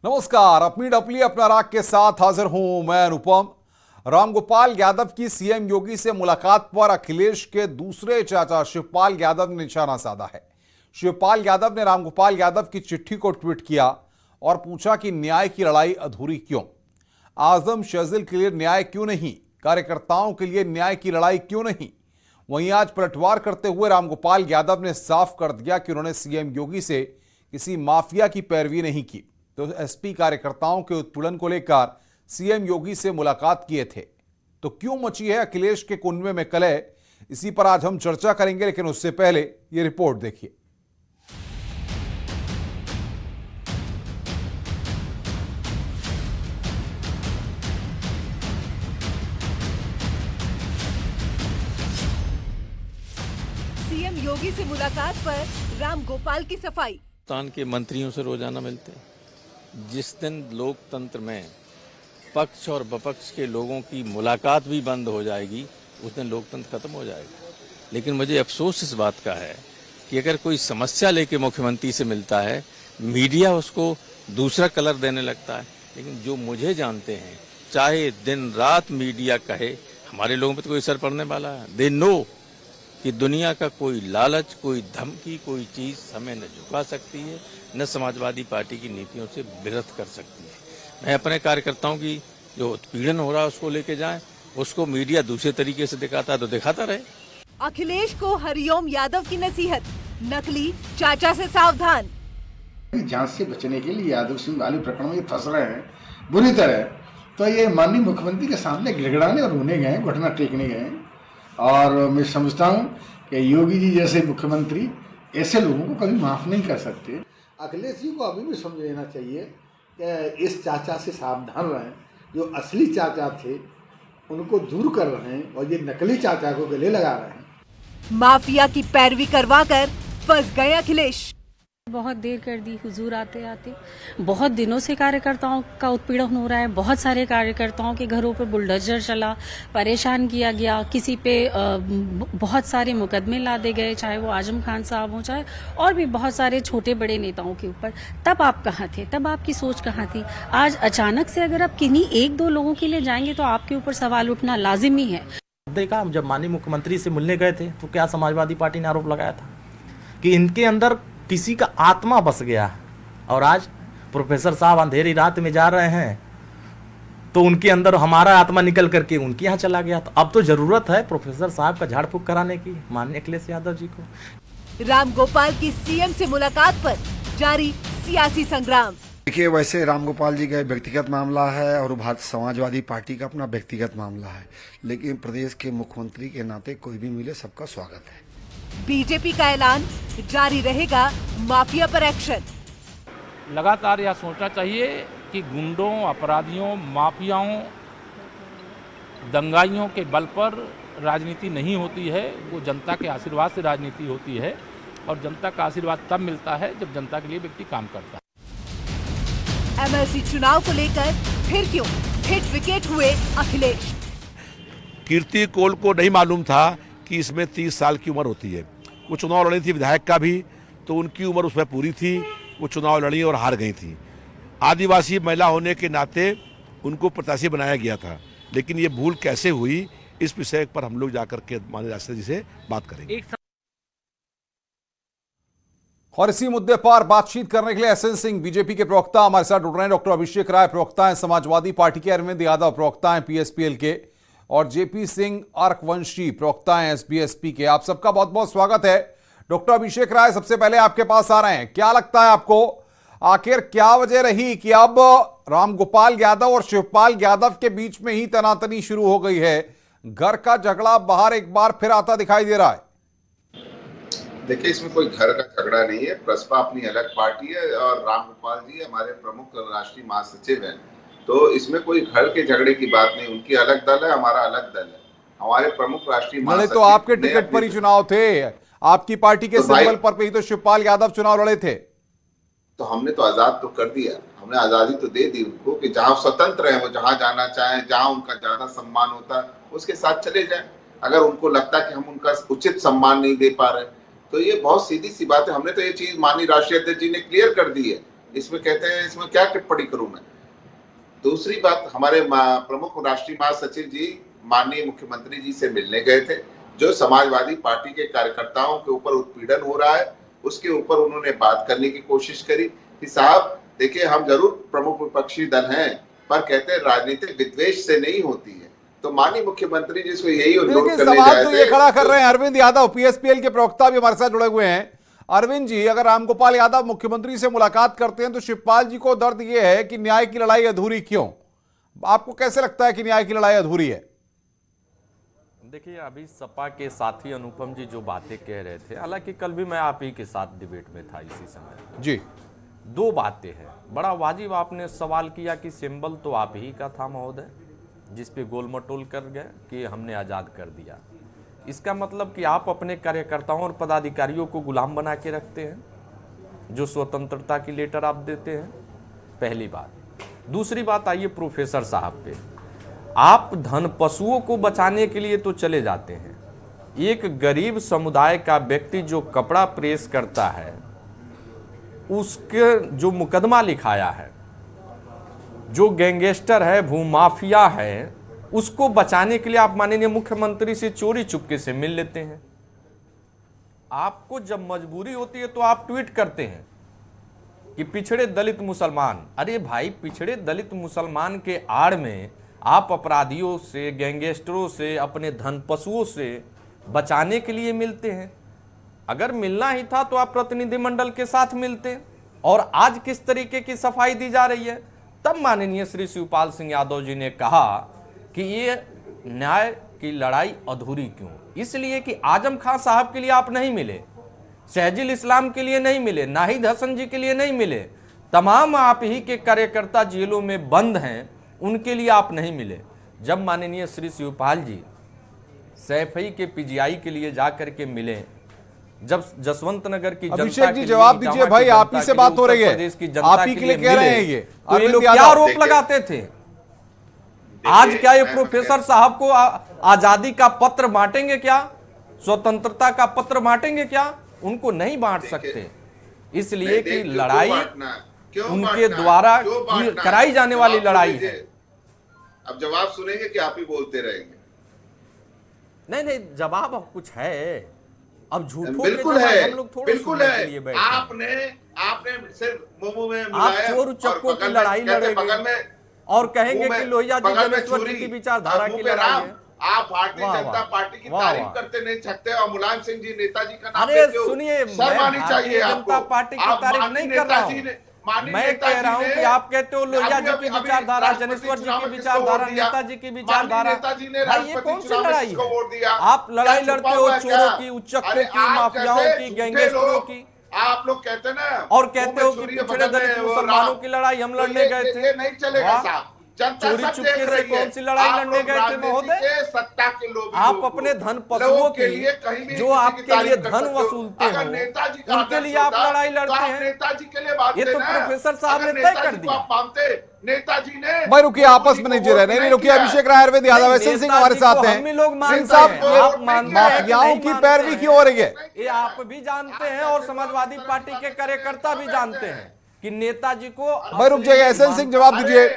नमस्कार, अपनी डपली अपना राग के साथ हाजिर हूं मैं अनुपम। रामगोपाल यादव की सीएम योगी से मुलाकात पर अखिलेश के दूसरे चाचा शिवपाल यादव ने निशाना साधा है। शिवपाल यादव ने रामगोपाल यादव की चिट्ठी को ट्वीट किया और पूछा कि न्याय की लड़ाई अधूरी क्यों? आजम शजील के लिए न्याय क्यों नहीं? कार्यकर्ताओं के लिए न्याय की लड़ाई क्यों नहीं? वहीं आज पलटवार करते हुए रामगोपाल यादव ने साफ कर दिया कि उन्होंने सीएम योगी से किसी माफिया की पैरवी नहीं की, तो एसपी कार्यकर्ताओं के उत्पीड़न को लेकर सीएम योगी से मुलाकात किए थे। तो क्यों मची है अखिलेश के कुनबे में कलह, इसी पर आज हम चर्चा करेंगे, लेकिन उससे पहले यह रिपोर्ट देखिए। सीएम योगी से मुलाकात पर रामगोपाल की सफाई। हिंदुस्तान के मंत्रियों से रोजाना मिलते हैं। जिस दिन लोकतंत्र में पक्ष और विपक्ष के लोगों की मुलाकात भी बंद हो जाएगी, उस दिन लोकतंत्र खत्म हो जाएगा। लेकिन मुझे अफसोस इस बात का है कि अगर कोई समस्या लेके मुख्यमंत्री से मिलता है, मीडिया उसको दूसरा कलर देने लगता है। लेकिन जो मुझे जानते हैं, चाहे दिन रात मीडिया कहे, हमारे लोगों पर तो कोई असर पड़ने वाला है। दे नो कि दुनिया का कोई लालच, कोई धमकी, कोई चीज हमें न झुका सकती है, न समाजवादी पार्टी की नीतियों से विरत कर सकती है। मैं अपने कार्यकर्ताओं की जो उत्पीड़न हो रहा है उसको लेके जाएं, उसको मीडिया दूसरे तरीके से दिखाता है तो दिखाता रहे। अखिलेश को हरिओम यादव की नसीहत, नकली चाचा से सावधान। जांच से बचने के लिए यादव सिंह वाली प्रकरण में फंस रहे हैं बुरी तरह, तो ये माननीय मुख्यमंत्री के सामने गिड़गिड़ाने और रोने गए, घुटना टेकने गए। और मैं समझता हूँ कि योगी जी जैसे मुख्यमंत्री ऐसे लोगों को कभी माफ़ नहीं कर सकते। अखिलेश जी को अभी भी समझ लेना चाहिए कि इस चाचा से सावधान रहें। जो असली चाचा थे उनको दूर कर रहे हैं और ये नकली चाचा को गले लगा रहे हैं। माफिया की पैरवी करवाकर फंस गए अखिलेश। बहुत देर कर दी हुजूर आते आते। बहुत दिनों से कार्यकर्ताओं का उत्पीड़न हो रहा है। बहुत सारे कार्यकर्ताओं के घरों पर बुलडोजर चला, परेशान किया गया, किसी पे बहुत सारे मुकदमे लादे गए, चाहे वो आजम खान साहब हो, चाहे और भी बहुत सारे छोटे बड़े नेताओं के ऊपर। तब आप कहाँ थे? तब आपकी सोच कहाँ थी? आज अचानक से अगर आप किन्हीं एक दो लोगों के लिए जाएंगे तो आपके ऊपर सवाल उठना लाजिमी है। देखा, जब माननीय मुख्यमंत्री से मिलने गए थे तो क्या समाजवादी पार्टी ने आरोप लगाया था कि इनके अंदर किसी का आत्मा बस गया। और आज प्रोफेसर साहब अंधेरी रात में जा रहे हैं तो उनके अंदर हमारा आत्मा निकल करके उनके यहाँ चला गया। तो अब तो जरूरत है प्रोफेसर साहब का झाड़ फूक कराने की, माननीय अखिलेश यादव जी को। रामगोपाल की सीएम से मुलाकात पर जारी सियासी संग्राम। देखिए, वैसे रामगोपाल जी का व्यक्तिगत मामला है और भारतीय समाजवादी पार्टी का अपना व्यक्तिगत मामला है, लेकिन प्रदेश के मुख्यमंत्री के नाते कोई भी मिले सबका स्वागत है। बीजेपी का ऐलान, जारी रहेगा माफिया पर एक्शन। लगातार यह सोचना चाहिए कि गुंडों, अपराधियों, माफियाओं, दंगाइयों के बल पर राजनीति नहीं होती है। वो जनता के आशीर्वाद से राजनीति होती है और जनता का आशीर्वाद तब मिलता है जब जनता के लिए व्यक्ति काम करता है। एमएलसी चुनाव को लेकर फिर क्यों हिट विकेट हुए अखिलेश? कीर्ति कोल को नहीं मालूम था कि इसमें 30 साल की उम्र होती है। वो चुनाव लड़ी थी विधायक का भी, तो उनकी उम्र उसमें पूरी थी। वो चुनाव लड़ी और हार गई थी। आदिवासी महिला होने के नाते उनको प्रत्याशी बनाया गया था, लेकिन ये भूल कैसे हुई, इस विषय पर हम लोग जाकर के माननीय राष्ट्रपति जी से बात करेंगे। और इसी मुद्दे पर बातचीत करने के लिए एसएन सिंह बीजेपी के प्रवक्ता हमारे साथ जुड़ रहे हैं। डॉक्टर अभिषेक राय प्रवक्ता हैं समाजवादी पार्टी के, अरविंद यादव प्रवक्ता हैं पीएसपीएल के, और जेपी सिंह अर्कवंशी प्रवक्ता हैं एसबीएसपी के। आप सबका बहुत बहुत स्वागत है। डॉक्टर अभिषेक राय, सबसे पहले आपके पास आ रहे हैं। क्या लगता है आपको, आखिर क्या वजह रही कि अब रामगोपाल यादव और शिवपाल यादव के बीच में ही तनातनी शुरू हो गई है? घर का झगड़ा बाहर एक बार फिर आता दिखाई दे रहा है। देखिए, इसमें कोई घर का झगड़ा नहीं है। प्रसपा अपनी अलग पार्टी है और रामगोपाल जी हमारे प्रमुख राष्ट्रीय महासचिव हैं, तो इसमें कोई घर के झगड़े की बात नहीं। उनकी अलग दल है, हमारा अलग दल है। हमारे प्रमुख राष्ट्रीय महासचिव तो आपके टिकट पर ही चुनाव थे, आपकी पार्टी के सिंबल पर ही तो शिवपाल यादव चुनाव लड़े थे। तो हमने तो आजाद तो कर दिया, हमने आजादी तो दे दी उनको कि जहां स्वतंत्र है, वो जहां जाना चाहे, जहां उनका ज्यादा सम्मान होता है उसके साथ चले जाएं। अगर उनको लगता है कि हम उनका उचित सम्मान नहीं दे पा रहे, तो ये बहुत सीधी सी बात है। हमने तो ये चीज माननीय राष्ट्रीय अध्यक्ष जी ने क्लियर कर दी है इसमें कहते हैं, इसमें क्या टिप्पणी करूं मैं। दूसरी बात, हमारे प्रमुख राष्ट्रीय महासचिव जी माननीय मुख्यमंत्री जी से मिलने गए थे। जो समाजवादी पार्टी के कार्यकर्ताओं के ऊपर उत्पीड़न हो रहा है उसके ऊपर उन्होंने बात करने की कोशिश करी कि साहब देखिए, हम जरूर प्रमुख विपक्षी दल हैं, पर कहते हैं राजनीतिक विद्वेष से नहीं होती है। तो माननीय मुख्यमंत्री जी से यही अनुरोध करने सवाल तो ये खड़ा कर रहे हैं अरविंद यादव, पीएसपीएल के प्रवक्ता भी हमारे साथ जुड़े हुए हैं। अरविंद जी, अगर रामगोपाल यादव मुख्यमंत्री से मुलाकात करते हैं तो शिवपाल जी को दर्द यह है कि न्याय की लड़ाई अधूरी क्यों? आपको कैसे लगता है कि न्याय की लड़ाई अधूरी है? देखिए, अभी सपा के साथी अनुपम जी जो बातें कह रहे थे, हालांकि कल भी मैं आप ही के साथ डिबेट में था इसी समय जी, दो बातें हैं। बड़ा वाजिब आपने सवाल किया कि सिंबल तो आप ही का था महोदय, जिस पे गोल मटोल कर गए कि हमने आज़ाद कर दिया। इसका मतलब कि आप अपने कार्यकर्ताओं और पदाधिकारियों को गुलाम बना के रखते हैं, जो स्वतंत्रता की लेटर आप देते हैं, पहली बात। दूसरी बात, आइए प्रोफेसर साहब पे। आप धन पशुओं को बचाने के लिए तो चले जाते हैं, एक गरीब समुदाय का व्यक्ति जो कपड़ा प्रेस करता है उसके जो मुकदमा लिखाया है, जो गैंगस्टर है, भूमाफिया है, उसको बचाने के लिए आप माननीय मुख्यमंत्री से चोरी चुपके से मिल लेते हैं। आपको जब मजबूरी होती है तो आप ट्वीट करते हैं कि पिछड़े दलित मुसलमान। अरे भाई, पिछड़े दलित मुसलमान के आड़ में आप अपराधियों से, गैंगस्टरों से, अपने धन पशुओं से बचाने के लिए मिलते हैं। अगर मिलना ही था तो आप प्रतिनिधिमंडल के साथ मिलते। और आज किस तरीके की सफाई दी जा रही है, तब माननीय श्री शिवपाल सिंह यादव जी ने कहा कि ये न्याय की लड़ाई अधूरी क्यों? इसलिए कि आजम खान साहब के लिए आप नहीं मिले, शहजील इस्लाम के लिए नहीं मिले, नाहिद हसन जी के लिए नहीं मिले, तमाम आप ही के कार्यकर्ता जेलों में बंद हैं, उनके लिए आप नहीं मिले। जब माननीय श्री शिवपाल जी सैफई के पीजीआई के लिए जाकर के मिले, जब जसवंत नगर की जनता अभिषेक जी जवाब दीजिए भाई, आप ही से बात हो रही है, आप ही के लिए कह रहे हैं ये, तो ये लोग क्या आरोप लगाते थे? आज क्या ये प्रोफेसर साहब को आजादी का पत्र बांटेंगे क्या, स्वतंत्रता का पत्र बांटेंगे क्या? उनको नहीं बांट सकते, इसलिए कि लड़ाई उनके द्वारा कराई जाने वाली लड़ाई है। अब जवाब सुनेंगे कि आप ही बोलते रहेंगे? नहीं, जवाब अब कुछ है। अब झूठों बिल्कुल है, हम लोग थोड़ा बिल्कुल है। आपने सिर्फ मुंह में आप चोर चक्कों की लड़ाई लड़ेंगे और कहेंगे कि लोहिया जी जनेश्वर जी की विचारधारा की लड़ाई है। आप भारतीय जनता पार्टी की तारीफ करते नहीं सकते और मुलायम सिंह जी नेताजी का नाम अरे सुनिए, मैं भारतीय जनता पार्टी की तारीफ नहीं कर रहा हूँ, मैं कह रहा हूँ कि आप कहते हो लोहिया जी की विचारधारा, जनेश्वर जी की विचारधारा, नेताजी की विचारधारा, भाई ये कौन सी लड़ाई है? आप लड़ाई लड़ते हो चोरों की, उच्चकों की, माफियाओं की, गैंगस्टरों की। आप लोग कहते ना और कहते हो कि पिछड़े दलित मुसलमानों की लड़ाई हम लड़ने गए थे। नहीं चलेगा साहब, चोरी चुपके से कौन सी लड़ाई लड़ने गए थे महोदय? सत्ता के लोग आप अपने धन पशुओं की, जो आपके लिए धन वसूलते हैं, उनके लिए आप लड़ाई लड़ते हैं। नेताजी के लिए ये तो प्रोफेसर साहब ने तय कर दिया। नेताजी ने भाई रुकिए, आपस में नहीं रहे, नहीं रुकिए। अभिषेक राय, अरविंद यादव, एसएन सिंह हमारे साथ हैं। सिंह साहब, माफियाओं की पैरवी क्यों हो रही है? ये आप भी जानते हैं और समाजवादी पार्टी के कार्यकर्ता भी जानते हैं कि नेताजी को। भाई रुक जाइए, एसएन सिंह जवाब दीजिए।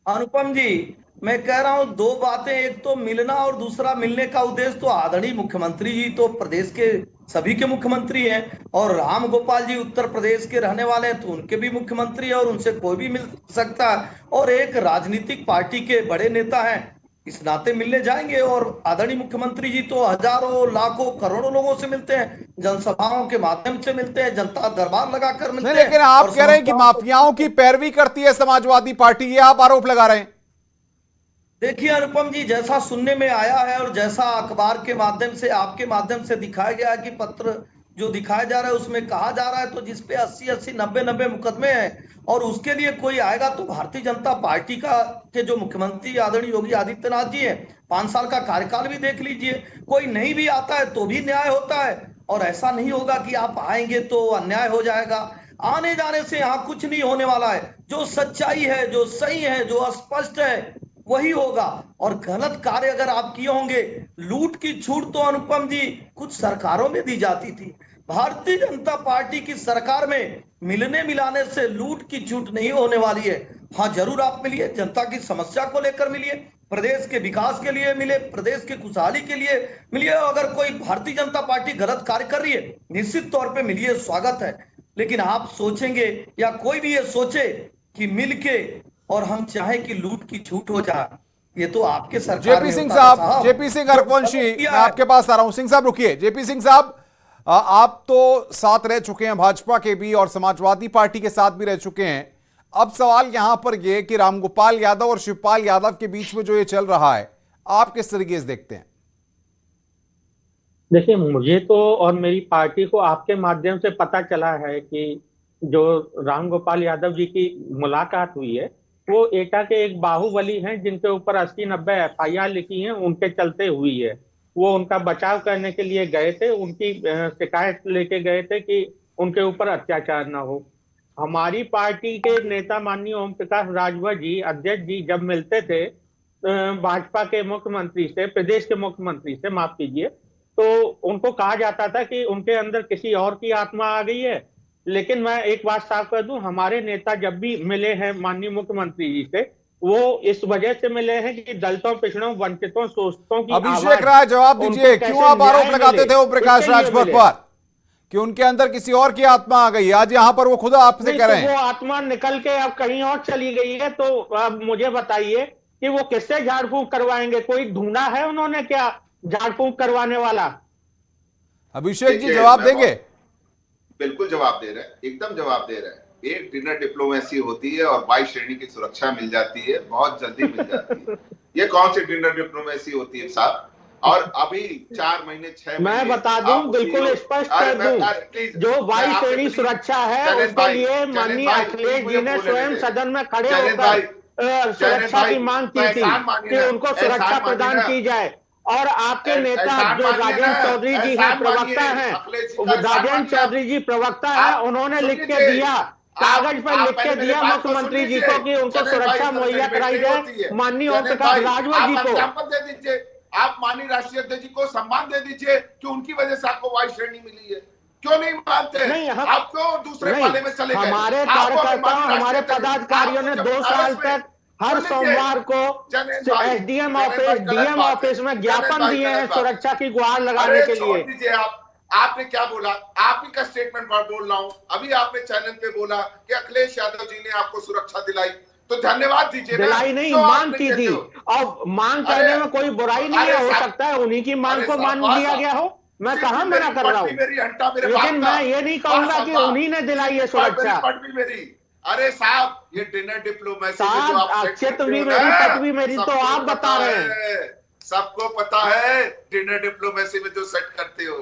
अनुपम जी, मैं कह रहा हूं दो बातें, एक तो मिलना और दूसरा मिलने का उद्देश्य। तो आदरणीय मुख्यमंत्री जी तो प्रदेश के सभी के मुख्यमंत्री हैं और राम गोपाल जी उत्तर प्रदेश के रहने वाले हैं तो उनके भी मुख्यमंत्री है और उनसे कोई भी मिल सकता है और एक राजनीतिक पार्टी के बड़े नेता हैं, इस नाते मिलने जाएंगे। और आदरणीय मुख्यमंत्री जी तो हजारों, लाखों, करोड़ों लोगों से मिलते हैं, जनसभाओं के माध्यम से मिलते हैं, जनता दरबार लगाकर मिलते हैं। लेकिन आप कह रहे हैं कि माफियाओं की पैरवी करती है समाजवादी पार्टी, ये आप आरोप लगा रहे हैं। देखिए अनुपम जी, जैसा सुनने में आया है और जैसा अखबार के माध्यम से, आपके माध्यम से दिखाया गया है कि पत्र जो दिखाया जा रहा है उसमें कहा जा रहा है तो जिसपे 80-80, 90-90 मुकदमे हैं और उसके लिए कोई आएगा तो भारतीय जनता पार्टी के जो मुख्यमंत्री आदरणीय योगी आदित्यनाथ जी हैं, 5 साल का कार्यकाल भी देख लीजिए, कोई नहीं भी आता है तो भी न्याय होता है। और ऐसा नहीं होगा कि आप आएंगे तो अन्याय हो जाएगा। आने जाने से यहाँ कुछ नहीं होने वाला है। जो सच्चाई है, जो सही है, जो स्पष्ट है वही होगा। और गलत कार्य अगर आप किए होंगे, लूट की छूट तो अनुपम जी कुछ सरकारों में दी जाती थी, भारतीय जनता पार्टी की सरकार में मिलने मिलाने से लूट की छूट नहीं होने वाली है। हाँ, जरूर आप मिलिए, जनता की समस्या को लेकर मिलिए, प्रदेश के विकास के लिए मिले, प्रदेश की खुशहाली के लिए मिलिए। अगर कोई भारतीय जनता पार्टी गलत कार्य कर रही है, निश्चित तौर पे मिलिए, स्वागत है। लेकिन आप सोचेंगे या कोई भी ये सोचे कि मिलके और हम चाहे कि लूट की छूट हो जाए, ये तो आपके सरकार जेपी सिंह साहब, जेपी सिंह हरवंशी, मैं आपके पास आ रहा हूं। सिंह साहब रुकिए। जेपी सिंह साहब, आप तो साथ रह चुके हैं भाजपा के भी और समाजवादी पार्टी के साथ भी रह चुके हैं। अब सवाल यहां पर यह कि रामगोपाल यादव और शिवपाल यादव के बीच में जो ये चल रहा है, आप किस तरीके से देखते हैं? देखिए, मुझे तो और मेरी पार्टी को आपके माध्यम से पता चला है कि जो रामगोपाल यादव जी की मुलाकात हुई है, वो एटा के एक बाहुबली हैं जिनके ऊपर 80-90 FIR लिखी हैं, उनके चलते हुई है। वो उनका बचाव करने के लिए गए थे, उनकी शिकायत लेके गए थे कि उनके ऊपर अत्याचार ना हो। हमारी पार्टी के नेता माननीय ओम प्रकाश राजभर जी, अध्यक्ष जी, जब मिलते थे भाजपा के मुख्यमंत्री से, प्रदेश के मुख्यमंत्री से, माफ कीजिए, तो उनको कहा जाता था कि उनके अंदर किसी और की आत्मा आ गई है। लेकिन मैं एक बात साफ कर दूं, हमारे नेता जब भी मिले हैं माननीय मुख्यमंत्री जी से, वो इस वजह से मिले हैं कि दलितों, पिछड़ों, वंचितों, शोषितों की अभिषेक राय, जवाब दीजिए, क्यों आप आरोप लगाते थे ओम प्रकाश राजभर पर कि उनके अंदर किसी और की आत्मा आ गई? आज यहाँ पर वो खुद आपसे कह रहे हैं वो आत्मा निकल के अब कहीं और चली गई है। तो अब मुझे बताइए कि वो किससे झाड़ फूंक करवाएंगे? कोई ढूंढा है उन्होंने क्या झाड़ फूंक करवाने वाला? अभिषेक जी जवाब देंगे? बिल्कुल जवाब दे रहे हैं, एकदम जवाब दे रहे हैं। एक डिनर डिप्लोमेसी होती है और 22 श्रेणी की सुरक्षा मिल जाती है, बहुत जल्दी मिल जाती है। ये कौन सी डिनर डिप्लोमेसी होती है साहब? और अभी 4 महीने 6 महीने मैं बता दूं, बिल्कुल स्पष्ट कर दूं, जो 22 श्रेणी सुरक्षा है उसके लिए माननीय अखिलेश जी ने स्वयं सदन में खड़े होकर सुरक्षा की मांग की थी कि उनको सुरक्षा प्रदान की जाए। और आपके नेता जो राजेंद्र चौधरी जी हैं, प्रवक्ता हैं, राजेंद्र चौधरी जी प्रवक्ता हैं, उन्होंने लिख के दिया, कागज पर लिख के दिया मुख्यमंत्री जी को कि उनको सुरक्षा मुहैया कराई जाए माननीय ओम प्रकाश राजभर जी को। आप माननीय राष्ट्रीय अध्यक्ष जी को सम्मान दे दीजिए कि उनकी वजह से आपको 22 श्रेणी मिली है। क्यों नहीं मानते? नहीं, आप क्यों दूसरे पाले में चले गए? हमारे कार्यकर्ताओं, हमारे पदाधिकारियों ने 2 साल तक हर सोमवार को SDM ऑफिस, DM ऑफिस में ज्ञापन दिए हैं सुरक्षा की गुहार लगाने के लिए। आपने क्या बोला? आप ही का स्टेटमेंट बोल रहा हूं। अभी आपने चैनल पे बोला कि अखिलेश यादव जी ने आपको सुरक्षा दिलाई, तो धन्यवाद दीजिए। दिलाई नहीं, मांग की थी। और मांग करने में कोई बुराई नहीं है, हो सकता है उन्हीं की मांग को मान लिया गया हो, मैं कहाँ मना कर रहा हूँ, लेकिन मैं ये नहीं कहूंगा कि उन्हीं ने दिलाई है सुरक्षा। अरे साहब, ये डिनर डिप्लोमेसी अक्षत भी मेरी, पट भी मेरी, तो आप बता रहे हैं। सबको पता है डिनर डिप्लोमेसी में जो सेट करते हो।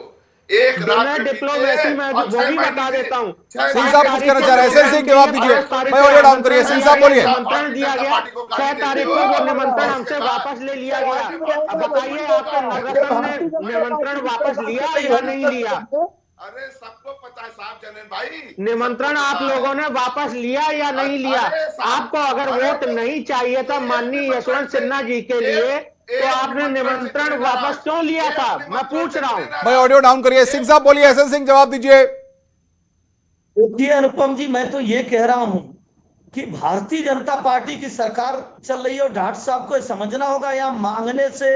एक डिनर डिप्लोमेसी में वो भी बता देता हूँ। सिंह साहब कुछ कहना चाह रहे हैं? सिंह जवाब दीजिए, मैं ऑडियो डाउन करिए। सिंह साहब बोलिए। निमंत्रण दिया गया 6 तारीख को, वो निमंत्रण हमसे वापस ले लिया गया। अब बताइए, आपके नगरसभा ने निमंत्रण वापस लिया या नहीं लिया? अरे सबको पता है साहब, जनन भाई, निमंत्रण आप लोगों ने वापस लिया या नहीं लिया? आपको अगर वोट नहीं चाहिए था माननीय यशवंत सिन्हा जी के लिए, तो आपने निमंत्रण वापस क्यों लिया था? मैं पूछ रहा हूँ। भाई ऑडियो डाउन करिए। सिंह साहब बोलिए। एसएन सिंह जवाब दीजिए। जी अनुपम जी, मैं तो ये कह रहा हूँ कि भारतीय जनता पार्टी की सरकार चल रही है और ढाट साहब को समझना होगा, यहाँ मांगने से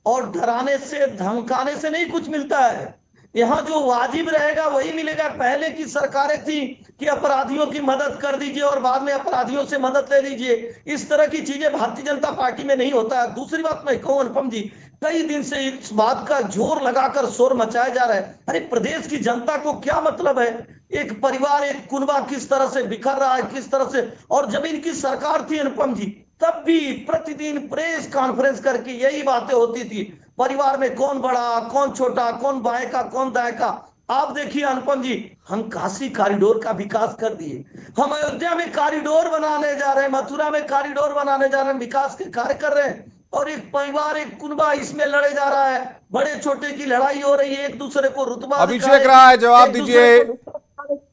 और डराने से, धमकाने से नहीं कुछ मिलता है। यहाँ जो वाजिब रहेगा वही मिलेगा। पहले की सरकारें थी कि अपराधियों की मदद कर दीजिए और बाद में अपराधियों से मदद ले लीजिए, इस तरह की चीजें भारतीय जनता पार्टी में नहीं होता है। दूसरी बात मैं कहूँ अनुपम जी, कई दिन से इस बात का जोर लगाकर शोर मचाया जा रहा है। अरे प्रदेश की जनता को क्या मतलब है एक परिवार, एक कुनबा किस तरह से बिखर रहा है, किस तरह से। और जब इनकी सरकार थी अनुपम जी, तब भी प्रतिदिन प्रेस कॉन्फ्रेंस करके यही बातें होती थी, परिवार में कौन बड़ा, कौन छोटा, कौन बाएं का, कौन दाएं का। आप देखिए अनुपम जी, हम काशी कॉरिडोर का विकास कर दिए, हम अयोध्या में कॉरिडोर बनाने जा रहे हैं, मथुरा में कॉरिडोर बनाने जा रहे हैं, विकास के कार्य कर रहे हैं। और एक परिवार, एक कुनबा इसमें लड़े जा रहा है, बड़े छोटे की लड़ाई हो रही है, एक दूसरे को रुतबा। अभिषेक राय जवाब दीजिए।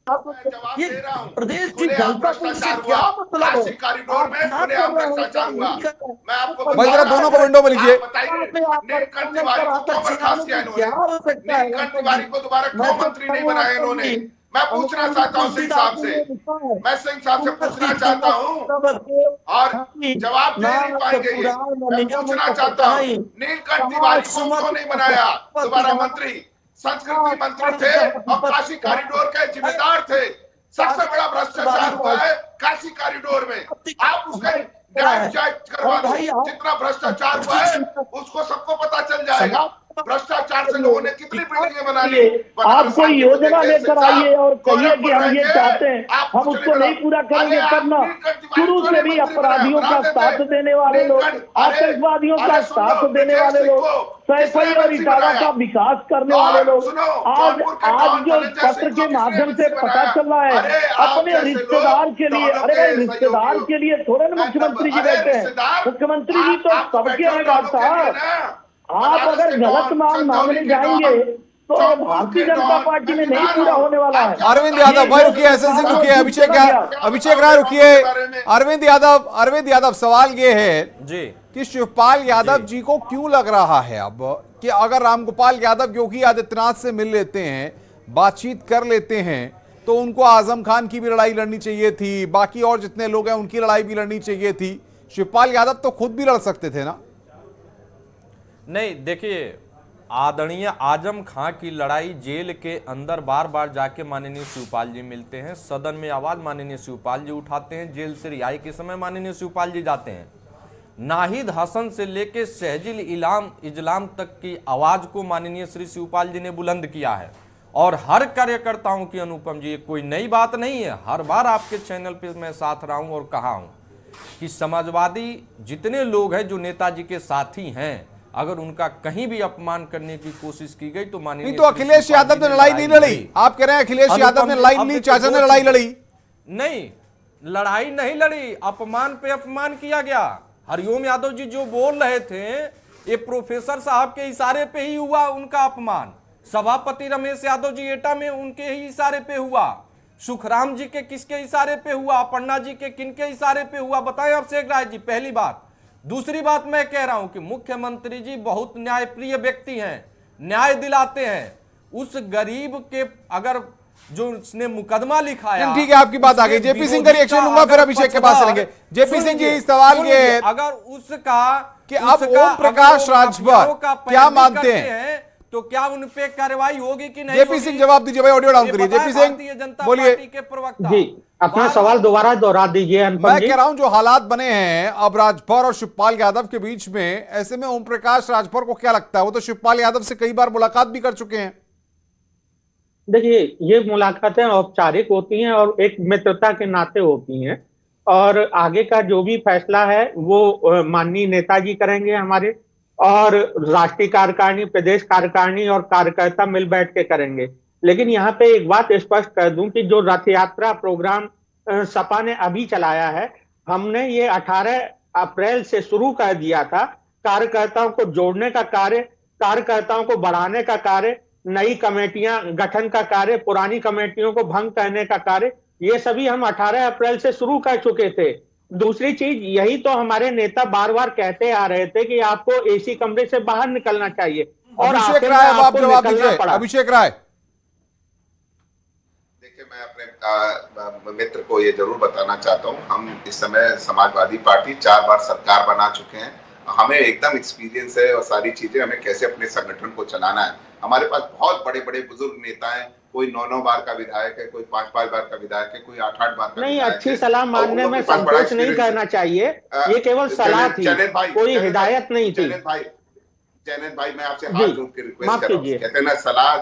ये प्रदेश की जनता को इससे क्या मतलब है? कॉरिडोर में खुलेआम भ्रष्टाचार हुआ। मैं आपको भाई जरा दोनों को विंडो में लीजिए। नीलकंठ तिवारी को क्यों बर्खास्त किया इन्होंने? नीलकंठ तिवारी को दोबारा क्यों मंत्री नहीं बनाया इन्होंने? मैं पूछना चाहता हूँ सिंह साहब से, मैं सिंह साहब से पूछना चाहता हूँ और जवाब दे नहीं पाएंगे ये। मैं पूछना चाहता हूँ नीलकंठ तिवारी को क्यों नहीं बनाया दोबारा मंत्री? संस्कृति मंत्री थे और काशी कॉरिडोर के जिम्मेदार थे। सबसे बड़ा भ्रष्टाचार हुआ है काशी कॉरिडोर में। आप उसका न्याय जांच करवा दो। जितना भ्रष्टाचार हुआ है उसको सबको पता चल जाएगा। भ्रष्टाचार से लोगों ने कितनी बिल्डिंगें बना ली। आप कोई योजना लेकर आइए और कहिए कि हम ये चाहते हैं, हम उसको नहीं पूरा करेंगे करना। शुरू से भी अपराधियों का साथ देने वाले लोग, आतंकवादियों का साथ देने वाले लोग, सैफई और इटावा का विकास करने वाले लोग, आज जो पत्र के माध्यम से पता चल रहा है अपने रिश्तेदार के लिए, अरे भाई रिश्तेदार के लिए थोड़े ना मुख्यमंत्री जी बैठे हैं। मुख्यमंत्री जी तो सबके हैं डॉक्टर साहब। आप अगर गलत मांगने जाएंगे तो भारतीय जनता पार्टी में नहीं पूरा होने वाला है। अरविंद यादव भाई रुकिए, एसएन सिंह रुकिए, अभिषेक राय रुकिए। अरविंद यादव सवाल ये है जी कि शिवपाल यादव जी को क्यों लग रहा है अब कि अगर रामगोपाल यादव योगी आदित्यनाथ से मिल लेते हैं, बातचीत कर लेते हैं, तो उनको आजम खान की भी लड़ाई लड़नी चाहिए थी, बाकी और जितने लोग हैं उनकी लड़ाई भी लड़नी चाहिए थी। शिवपाल यादव तो खुद भी लड़ सकते थे ना? नहीं, देखिए आदरणीय आजम खां की लड़ाई जेल के अंदर बार बार जाके माननीय शिवपाल जी मिलते हैं, सदन में आवाज माननीय शिवपाल जी उठाते हैं, जेल से रिहाई के समय माननीय शिवपाल जी जाते हैं। नाहिद हसन से लेके शहजिल इजलाम तक की आवाज को माननीय श्री शिवपाल जी ने बुलंद किया है और हर कार्यकर्ताओं की, अनुपम जी कोई नई बात नहीं है, हर बार आपके चैनल पे मैं साथ रहा हूं और कहा हूं कि समाजवादी जितने लोग हैं जो नेताजी के साथी हैं, अगर उनका कहीं भी अपमान करने की कोशिश की गई तो माननीय नहीं, तो अखिलेश यादव ने लड़ाई नहीं लड़ी। आप कह रहे हैं अखिलेश यादव ने लड़ाई नहीं, चाचा ने लड़ाई लड़ी? नहीं, लड़ाई नहीं लड़ी, अपमान पे अपमान किया गया। हरिओम यादव जी जो बोल रहे थे ये प्रोफेसर साहब के इशारे पे ही हुआ उनका अपमान। सभापति रमेश यादव जी एटा में उनके ही इशारे पे हुआ। सुखराम जी के किसके इशारे पे हुआ? पन्ना जी के किनके इशारे पे हुआ? बताएं अभिषेक राय जी। पहली बात। दूसरी बात मैं कह रहा हूं कि मुख्यमंत्री जी बहुत न्यायप्रिय व्यक्ति हैं, न्याय दिलाते हैं। उस गरीब के अगर जो उसने मुकदमा लिखाया, ठीक है आपकी बात आ गई। जेपी सिंह का रिएक्शन लूंगा, फिर अभिषेक के पास चलेंगे। जेपी सिंह जी सवाल ये है अगर उसका कि अब ओम प्रकाश राजभर क्या मानते हैं तो क्या उन पे कार्रवाई होगी कि नहीं? जेपी सिंह जवाब दीजिए भाई, ऑडियो डाउन करिए। जेपी सिंह बोलिए के प्रवक्ता जी, अपना सवाल दोबारा दोहरा दीजिए। मैं कह रहा हूं जो हालात बने हैं अब राजभर और शिवपाल यादव के बीच में, ऐसे में ओम प्रकाश राजभर को क्या लगता है? वो तो शिवपाल यादव से कई बार मुलाकात भी कर चुके हैं। देखिए ये मुलाकातें औपचारिक होती हैं और एक मित्रता के नाते होती हैं और आगे का जो भी फैसला है वो माननीय नेताजी करेंगे हमारे, और राष्ट्रीय कार्यकारिणी, प्रदेश कार्यकारिणी और कार्यकर्ता मिल बैठ के करेंगे। लेकिन यहाँ पे एक बात स्पष्ट कर दूं कि जो रथ यात्रा प्रोग्राम सपा ने अभी चलाया है, हमने ये 18 अप्रैल से शुरू कर दिया था। कार्यकर्ताओं को जोड़ने का कार्य, कार्यकर्ताओं को बढ़ाने का कार्य, नई कमेटियां गठन का कार्य, पुरानी कमेटियों को भंग करने का कार्य, ये सभी हम 18 अप्रैल से शुरू कर चुके थे। दूसरी चीज, यही तो हमारे नेता बार बार कहते आ रहे थे कि आपको एसी कमरे से बाहर निकलना चाहिए और अभिषेक राय आप जवाब दीजिए। अभिषेक राय देखिए, मैं अपने मित्र को ये जरूर बताना चाहता हूँ, हम इस समय समाजवादी पार्टी 4 बार सरकार बना चुके हैं। हमें एकदम एक्सपीरियंस है और सारी चीजें, हमें कैसे अपने संगठन को चलाना है। हमारे पास बहुत बड़े बड़े बुजुर्ग नेता हैं, कोई 9 बार का विधायक है, कोई 5 बार का विधायक है, कोई 8 बार का नहीं। अच्छी सलाह मानने में संकोच नहीं करना चाहिए, ये केवल सलाह थी, कोई हिदायत नहीं थी। जैनत भाई मैं आपसे हाथ जोड़ के रिक्वेस्ट कर रहा हूँ, कहते हैं ना सलाह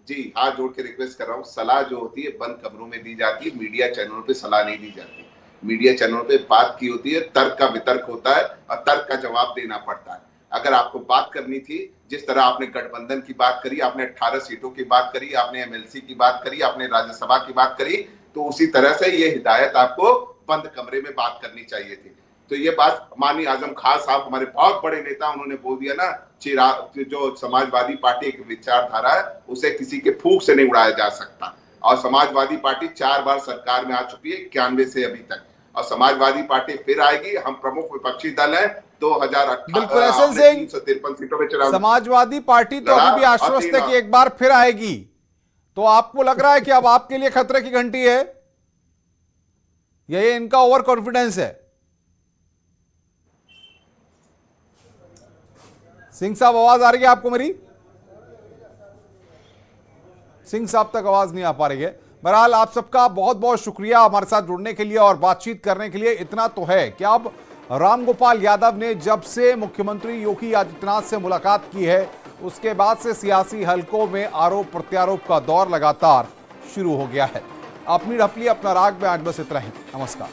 जी, हाथ जोड़ के रिक्वेस्ट कर रहा हूँ। सलाह जो होती है बंद कमरों में दी जाती है, मीडिया चैनलों पे सलाह नहीं दी जाती। मीडिया चैनलों पे बात की होती है, तर्क का वितर्क होता है और तर्क का जवाब देना पड़ता है। अगर आपको बात करनी थी, जिस तरह आपने गठबंधन की बात करी, आपने 18 सीटों की बात करी, आपने एमएलसी की बात करी, आपने राज्यसभा की बात करी, तो उसी तरह से ये हिदायत आपको बंद कमरे में बात करनी चाहिए थी। तो ये बात माननीय आजम खान साहब, हमारे बहुत बड़े नेता, उन्होंने बोल दिया ना, जो समाजवादी पार्टी की विचारधारा है उसे किसी के फूंक से नहीं उड़ाया जा सकता। और समाजवादी पार्टी 4 बार सरकार में आ चुकी है 91 से अभी तक, और समाजवादी पार्टी फिर आएगी। हम प्रमुख विपक्षी दल है। 2018 में 353 सीटों में चुनाव। समाजवादी पार्टी तो अभी भी आश्वस्त है कि एक बार फिर आएगी, तो आपको लग रहा है कि अब आपके लिए खतरे की घंटी है, ये इनका ओवर कॉन्फिडेंस है? सिंह साहब, आवाज आ रही है आपको मेरी? सिंह साहब तक आवाज नहीं आ पा रही है। बहरहाल आप सबका बहुत बहुत शुक्रिया हमारे साथ जुड़ने के लिए और बातचीत करने के लिए। इतना तो है कि अब रामगोपाल यादव ने जब से मुख्यमंत्री योगी आदित्यनाथ से मुलाकात की है, उसके बाद से सियासी हलकों में आरोप प्रत्यारोप का दौर लगातार शुरू हो गया है। अपनी ढपली अपना राग में आज बस इतना ही। नमस्कार।